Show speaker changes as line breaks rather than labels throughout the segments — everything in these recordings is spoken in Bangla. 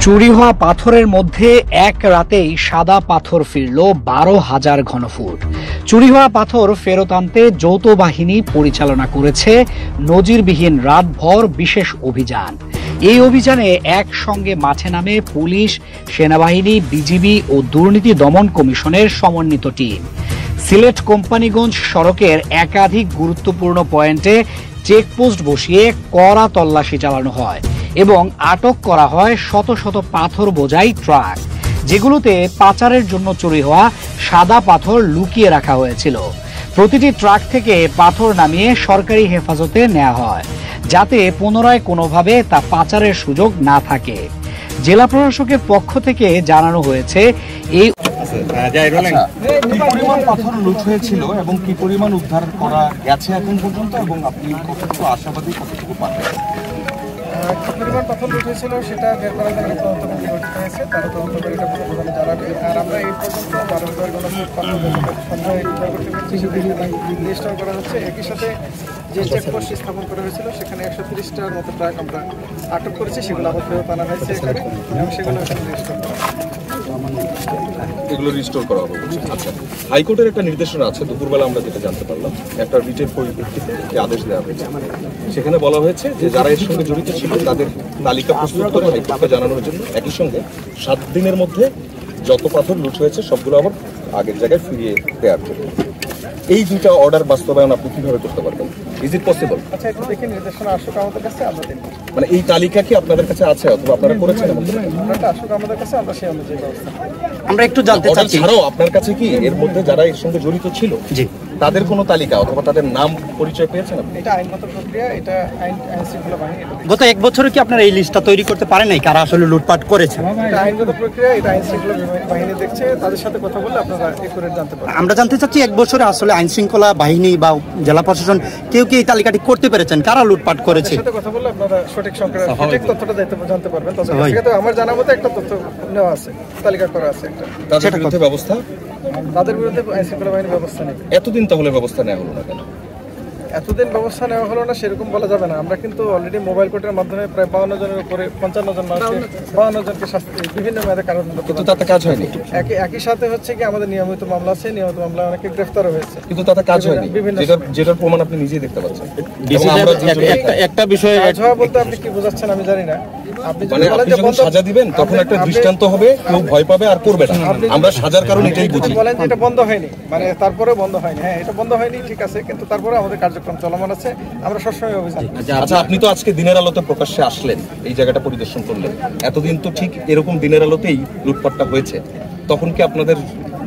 চুরি হওয়া পাথরের মধ্যে এক রাতেই সাদা পাথর ফিরল 12,000 ঘনফুট। চুরি হওয়া পাথর ফেরত আনতে যৌথ বাহিনী পরিচালনা করেছে নজিরবিহীন রাতভর বিশেষ অভিযান। এই অভিযানে একসঙ্গে মাঠে নামে পুলিশ, সেনাবাহিনী, বিজিবি ও দুর্নীতি দমন কমিশনের সমন্বিত টিম। সিলেট কোম্পানিগঞ্জ সড়কের একাধিক গুরুত্বপূর্ণ পয়েন্টে চেকপোস্ট বসিয়ে কড়া তল্লাশি চালানো হয় এবং আটক করা হয় শত শত পাথর বোঝাই ট্রাক, যেগুলোতে পাচারের জন্য চুরি হওয়া সাদা পাথর লুকিয়ে রাখা হয়েছিল। প্রতিটি ট্রাক থেকে পাথর নামিয়ে সরকারি হেফাজতে নেওয়া হয়, যাতে পুনরায় কোনোভাবে তা পাচারের সুযোগ না থাকে। জেলা প্রশাসকের পক্ষ থেকে জানানো হয়েছে এই
কি পরিমাণ পাথর লুট হয়েছিল এবং কি পরিমাণ উদ্ধার করা গেছে এখন পর্যন্ত, এবং আপনি কতটুকু আশাবাদী, কতটুকু পাবেন?
কি পরিমাণ পাথর লুট হয়েছিল সেটা বের করার জন্য তদন্ত কমিটি গঠিত হয়েছে, তারা তদন্ত করে এটা প্রতিবেদনে জানাবে। আর আমরা এই পর্যন্ত 12,000 ঘনফুট পাথর সন্ধ্যায় উদ্ধার করতে পেরেছি, সেগুলি রেজিস্টার করা হচ্ছে। একই সাথে যে চেকপোস্ট স্থাপন করা হয়েছিল সেখানে 130টার মতো ট্রাক আমরা আটক করেছি, সেগুলো আবার ফেরত আনা হয়েছে এখানে এবং সেগুলো এখানে রেজিস্টার করা
এগুলো রিস্টোর করা হবে। আচ্ছা, হাইকোর্টের একটা নির্দেশনা আছে, দুপুরবেলা আমরা যেটা জানতে পারলাম, একটা রিটের পরিপ্রেক্ষিতে যে আদেশ দেওয়া হয়েছে, সেখানে বলা হয়েছে যে যারা এর সঙ্গে জড়িত ছিল তাদের তালিকা প্রস্তুত করে হাইকোর্টকে জানানোর জন্য, একই সঙ্গে 7 দিনের মধ্যে যত পাথর লুট হয়েছে সবগুলো আবার আগের জায়গায় ফিরিয়ে দেওয়ার জন্য। এই দুইটা অর্ডার বাস্তবায়ন আপনি কিভাবে করতে পারবেন? Is it possible?
আচ্ছা, একটু দেখে নির্দেশনা আসুক আমাদের কাছে, আমরা দেখব।
মানে এই তালিকা কি আপনাদের কাছে আছে অথবা আপনারা করেছেন?
আমরা আসুক আমাদের কাছে, আমরা সেই অনুযায়ী ব্যবস্থা।
আমরা একটু জানতে চাচ্ছি,
ছাড়াও আপনার কাছে কি এর মধ্যে যারা এর সঙ্গে জড়িত ছিল তাদের কোনো তালিকা অথবা তাদের নাম পরিচয় পেয়েছেন আপনি?
এটা আইনগত প্রক্রিয়া, এটা আইন শৃঙ্খলা বাহিনী।
গত 1 বছরে কি আপনারা এই লিস্টটা তৈরি করতে পারেন নাই কারা আসলে লুটপাট করেছে?
এটা আইনগত প্রক্রিয়া, এটা আইন শৃঙ্খলা বাহিনী দেখছে, তাদের সাথে কথা বলে আপনারা একুরেট জানতে পারবেন।
আমরা জানতে চাচ্ছি 1 বছরে আসলে আইন শৃঙ্খলা বাহিনী বা জেলা প্রশাসন কেউ কি এই তালিকাটি করতে পেরেছেন কারা লুটপাট করেছে?
সাথে কথা বলে আপনারা সঠিক তথ্যটা জানতে পারবেন। তবে আমার জানা মতে একটা তথ্য নেওয়া আছে, তালিকা করা আছে একটা।
তাদের বিরুদ্ধে ব্যবস্থা?
তাদের বিরুদ্ধে আইন শৃঙ্খলা বাহিনী ব্যবস্থা নেবে।
এতদিন তাহলে ব্যবস্থা নেওয়া হলো না কেন?
এতদিন ব্যবস্থা নেওয়া হলো না সেরকম বলা যাবে না। আমরা কিন্তু অলরেডি মোবাইল কোর্টের মাধ্যমে প্রায় 52 জনের উপরে 55 জন মানুষকে 52 জনকে শাস্তি বিভিন্ন মেয়াদে কারণ,
কিন্তু তাতে কাজ হয়নি।
একই সাথে হচ্ছে কি আমাদের নিয়মিত মামলা আছে, নিয়মিত মামলা অনেকে গ্রেফতারও হয়েছে,
কিন্তু তাতে কাজ হয়নি, যেটার প্রমাণ আপনি নিজেই দেখতে পাচ্ছেন।
একটা বিষয়
কাজ হওয়া বলতে আপনি কি বোঝাচ্ছেন আমি জানি না। আপনি
যখন সাজা দিবেন তখন একটা দৃষ্টান্ত হবে, কেউ ভয় পাবে আর করবে না। আমরা সাজার কারণ এটাই বুঝি।
বলেন যে এটা বন্ধ হয়নি, মানে তারপরে বন্ধ হয়নি। হ্যাঁ, এটা বন্ধ হয়নি, ঠিক আছে, কিন্তু তারপরে আমাদের কার্যক্রম চলমান আছে, আমরা সবসময় অভিযান।
আচ্ছা, আপনি তো আজকে দিনের আলোতে প্রকাশ্যে আসলেন, এই জায়গাটা পরিদর্শন করলেন। এতদিন তো ঠিক এরকম দিনের আলোতেই লুটপাটটা হয়েছে, তখন কি আপনাদের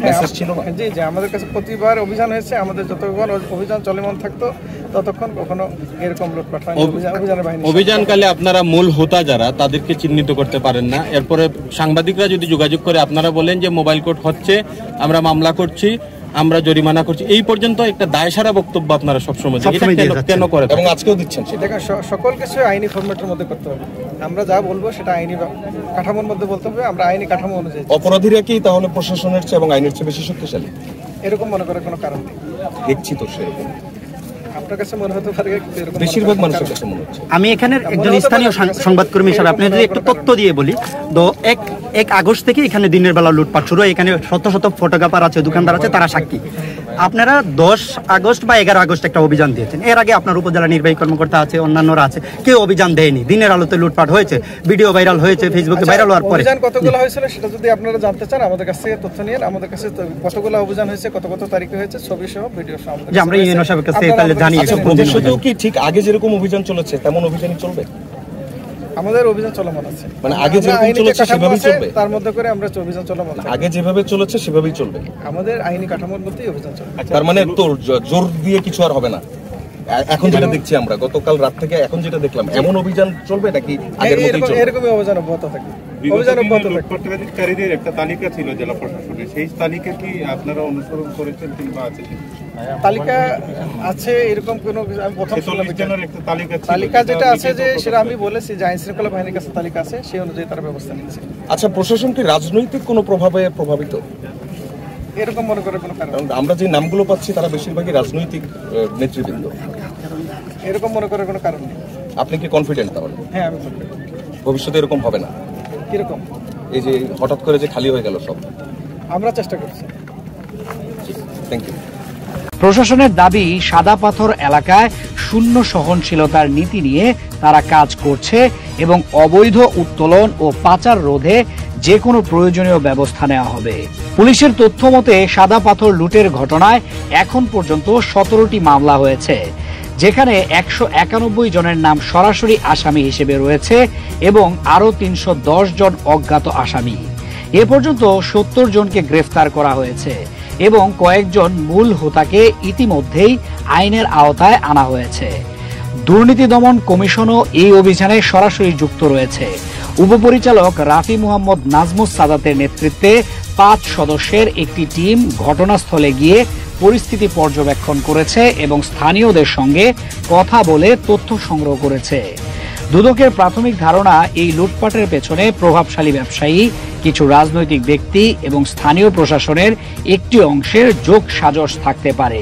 মেসেজ ছিল না?
জি জি, আমাদের কাছে প্রতিবার অভিযান হয়েছে, আমাদের যতক্ষণ অভিযান চলমান থাকতো ততক্ষণ কখনো এরকম লুটপাট হয়নি। অভিযানের বাহিনী
অভিযানকালে আপনারা মূল হোতা যারা তাদেরকে চিহ্নিত করতে পারেন না, এরপরে সাংবাদিকরা যদি যোগাযোগ করে আপনারা বলেন যে মোবাইল কোর্ট হচ্ছে, আমরা মামলা করছি, আমরা জরিমানা করছি, এই পর্যন্ত একটা দায়সারা বক্তব্য আপনারা সবসময় কেন করেন
এবং আজকেও দিচ্ছেন? সেটা
সকল কিছু আইনি ফরম্যাটের মধ্যে করতে হবে। আমরা যা বলবো সেটা আইনি কাঠামোর মধ্যে বলতে হবে, আমরা আইনি কাঠামো অনুযায়ী।
অপরাধীরা কি তাহলে প্রশাসনের চেয়ে এবং আইনের চেয়ে বেশি শক্তিশালী?
এরকম মনে করার কোনো কারণ নেই।
দেখছি তো সেরকম
আপনার কাছে মনে হতে পারে,
বেশিরভাগ মানুষের কাছে মনে হচ্ছে।
আমি এখানে একজন স্থানীয় সংবাদকর্মী হিসাবে আপনি যদি একটু তথ্য দিয়ে বলি, তো 1 আগস্ট থেকে এখানে দিনের বেলা লুটপাট শুরু হয়। এখানে শত শত ফটোগ্রাফার আছে, দোকানদার আছে, তারা সাক্ষী। আপনারা 10 আগস্ট বা 11 আগস্ট একটা অভিযান দিয়েছেন। এর আগে আপনার উপজেলা নির্বাহী কর্মকর্তা আছে, অন্যান্যরা আছে, কেউ অভিযান দেয়নি। দিনের আলোতে লুটপাট হয়েছে, ভিডিও ভাইরাল হয়েছে, ফেসবুকে ভাইরাল হওয়ার পরে।
অভিযান কতগুলো হয়েছিল সেটা যদি আপনারা জানতে চান আমাদের কাছ থেকে তথ্য নিয়ে, আমাদের কাছে কতগুলো অভিযান হয়েছে, কত তারিখে হয়েছে, ছবি সহ ভিডিও সহ
যে আমরা ইউনো সাহেবের কাছে তাহলে জানি।
ভবিষ্যতেও কি ঠিক আগে যেরকম অভিযান চলেছে তেমন অভিযানই চলবে?
আমাদের অভিযান চলমান আছে,
মানে আগে যেরকম চলেছে সেভাবেই চলবে?
তার মধ্যে করে আমরা অভিযান চলমান আছে,
আগে যেভাবে চলেছে সেভাবেই চলবে।
আমাদের আইনি কাঠামোর মধ্যেই অভিযান চলবে।
তার মানে তো জোর দিয়ে কিছু আর হবে না। এখন যেটা দেখছি আমরা, গতকাল রাত থেকে এখন যেটা দেখলাম, এমন অভিযান চলবে নাকি আগের মতোই চলবে?
এরকমই অভিযান অব্যাহত থাকবে।
লুটপাটকারীদের একটা তালিকা ছিল জেলা প্রশাসনের, সেই তালিকা কি আপনারা অনুসরণ করেছেন কিংবা আছে?
তালিকা আছে এরকম কোনো, আমি প্রথম শুনলাম
একটা
তালিকা যেটা আছে যে সেটা আমি বলেছি যে আইন শৃঙ্খলা বাহিনীর কাছে তালিকা আছে, সেই অনুযায়ী তারা ব্যবস্থা নিচ্ছে।
আচ্ছা, প্রশাসন কি রাজনৈতিক কোনো প্রভাবে প্রভাবিত?
এরকম মনে করে কোনো কারণ?
আমরা যে নামগুলো পাচ্ছি তারা বেশিরভাগই রাজনৈতিক নেতৃবৃন্দ।
এরকম মনে করার কোনো কারণ নেই।
আপনি কি কনফিডেন্ট তাহলে?
হ্যাঁ, আমি কনফিডেন্ট।
ভবিষ্যতে এরকম হবে না?
কিরকম?
এই যে হঠাৎ করে যে খালি হয়ে গেল সব।
আমরা চেষ্টা করছি।
Thank you.
প্রশাসনের দাবি, সাদা পাথর এলাকায় শূন্য সহনশীলতার নীতি নিয়ে তারা কাজ করছে এবং অবৈধ উত্তোলন ও পাচার রোধে যে কোনো প্রয়োজনীয় ব্যবস্থা নেওয়া হবে। পুলিশের তথ্য মতে সাদা পাথর লুটের ঘটনায় এখন পর্যন্ত 17টি মামলা হয়েছে, যেখানে 191 জনের নাম সরাসরি আসামি হিসেবে রয়েছে এবং আরও 310 জন অজ্ঞাত আসামি। এ পর্যন্ত 70 জনকে গ্রেফতার করা হয়েছে এবং কয়েকজন মূল হোতাকে ইতিমধ্যেই আইনের আওতায় আনা হয়েছে। দুর্নীতি দমন কমিশনও এই অভিযানে সরাসরি যুক্ত রয়েছে। উপপরিচালক রাফি মুহাম্মদ নাজমুস সাদাতের নেতৃত্বে 5 সদস্যের একটি টিম ঘটনাস্থলে গিয়ে পরিস্থিতি পর্যবেক্ষণ করেছে এবং স্থানীয়দের সঙ্গে কথা বলে তথ্য সংগ্রহ করেছে। দুদকের প্রাথমিক ধারণা, এই লুটপাটের পেছনে প্রভাবশালী ব্যবসায়ী, কিছু রাজনৈতিক ব্যক্তি এবং স্থানীয় প্রশাসনের একটি অংশের যোগ সাজশ থাকতে পারে।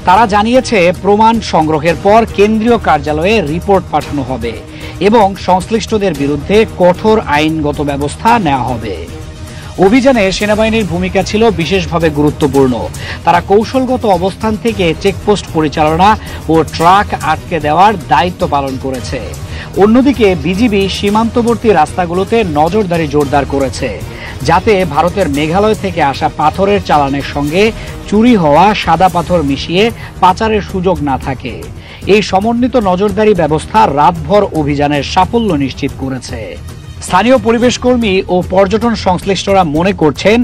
তারা জানিয়েছে, প্রমাণ সংগ্রহের পর কেন্দ্রীয় কার্যালয়ে রিপোর্ট পাঠানো হবে এবং সংশ্লিষ্টদের বিরুদ্ধে কঠোর আইনগত ব্যবস্থা নেওয়া হবে। অভিযানে সেনাবাহিনীর ভূমিকা ছিল বিশেষভাবে গুরুত্বপূর্ণ। তারা কৌশলগত অবস্থান থেকে চেকপোস্ট পরিচালনা ও ট্রাক আটকে দেওয়ার দায়িত্ব পালন করেছে। অন্যদিকে বিজিবি সীমান্তবর্তী রাস্তাগুলোতে নজরদারি জোরদার করেছে, যাতে ভারতের মেঘালয় থেকে আসা পাথরের চালানের সঙ্গে চুরি হওয়া সাদা পাথর মিশিয়ে পাচারের সুযোগ না থাকে। এই সমন্বিত নজরদারি ব্যবস্থা রাতভর অভিযানের সাফল্য নিশ্চিত করেছে। স্থানীয় পরিবেশকর্মী ও পর্যটন সংশ্লিষ্টরা মনে করছেন,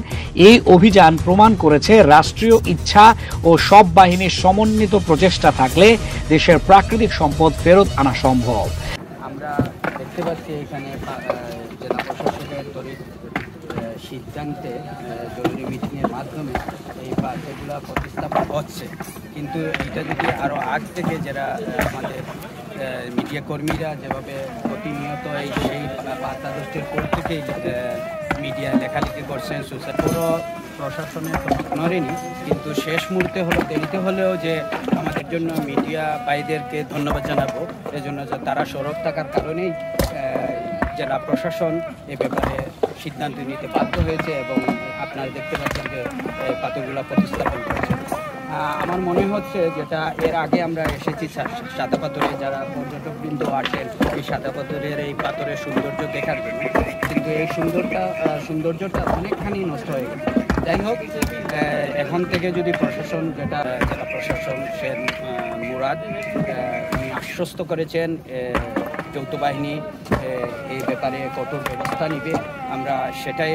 এই অভিযান প্রমাণ করেছে রাষ্ট্রীয় ইচ্ছা ও সব বাহিনীর সমন্বিত প্রচেষ্টা থাকলে দেশের প্রাকৃতিক সম্পদ ফেরত আনা সম্ভব।
আমরা দেখতে পাচ্ছি এখানে জেলা প্রশাসকের তড়িৎ সিদ্ধান্তে জরুরি মিটিংয়ের মাধ্যমে এই পাথরগুলো প্রতিস্থাপন হচ্ছে, কিন্তু এটা যদি আরও আগ থেকে যারা আমাদের মিডিয়া কর্মীরা যেভাবে প্রতিনিয়ত সেই পাতাদষ্টের পর থেকেই মিডিয়া লেখালেখি করছেন, পুরো প্রশাসনের নড়েনি, কিন্তু শেষ মুহূর্তে দেরিতে হলেও যে আমাদের জন্য মিডিয়া ভাইদেরকে ধন্যবাদ জানাবো, এজন্য যে তারা সরব থাকার কারণেই জেলা প্রশাসন এ ব্যাপারে সিদ্ধান্ত নিতে বাধ্য হয়েছে এবং আপনারা দেখতে পাচ্ছেন যে পাথরগুলো প্রতিস্থাপন করেছে। আমার মনে হচ্ছে যেটা এর আগে আমরা এসেছি সাদা পাথরে, যারা পর্যটকবৃন্দ আসেন এই সাদা পাথরের এই পাথরের সৌন্দর্য দেখার জন্য, কিন্তু এই সৌন্দর্যটা অনেকখানি নষ্ট হয়ে গেছে। যাই হোক, এখন থেকে যদি প্রশাসন, যেটা জেলা প্রশাসন শেখ মুরাদ উনি আশ্বস্ত করেছেন যৌথ বাহিনী এই ব্যাপারে কঠোর ব্যবস্থা নিবে, আমরা সেটার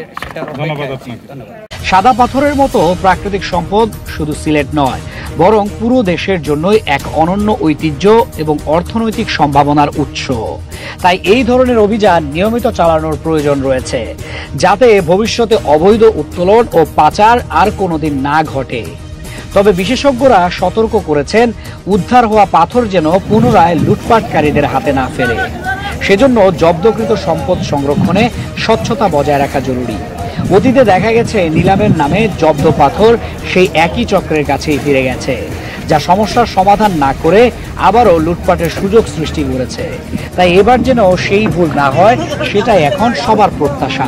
ধন্যবাদ।
সাদা পাথরের মতো প্রাকৃতিক সম্পদ শুধু সিলেট নয়, বরং পুরো দেশের জন্যই এক অনন্য ঐতিহ্য এবং অর্থনৈতিক সম্ভাবনার উৎস। তাই এই ধরনের অভিযান নিয়মিত চালানোর প্রয়োজন রয়েছে, যাতে ভবিষ্যতে অবৈধ উত্তোলন ও পাচার আর কোনোদিন না ঘটে। তবে বিশেষজ্ঞরা সতর্ক করেছেন, উদ্ধার হওয়া পাথর যেন পুনরায় লুটপাটকারীদের হাতে না ফেরে। সেজন্য জব্দকৃত সম্পদ সংরক্ষণে স্বচ্ছতা বজায় রাখা জরুরি। অতীতে দেখা গেছে, নিলামের নামে জব্দ পাথর সেই একই চক্রের কাছেই ফিরে গেছে, যা সমস্যার সমাধান না করে আবারও লুটপাটের সুযোগ সৃষ্টি করেছে। তাই এবার যেন সেই ভুল না হয়, সেটাই এখন সবার প্রত্যাশা।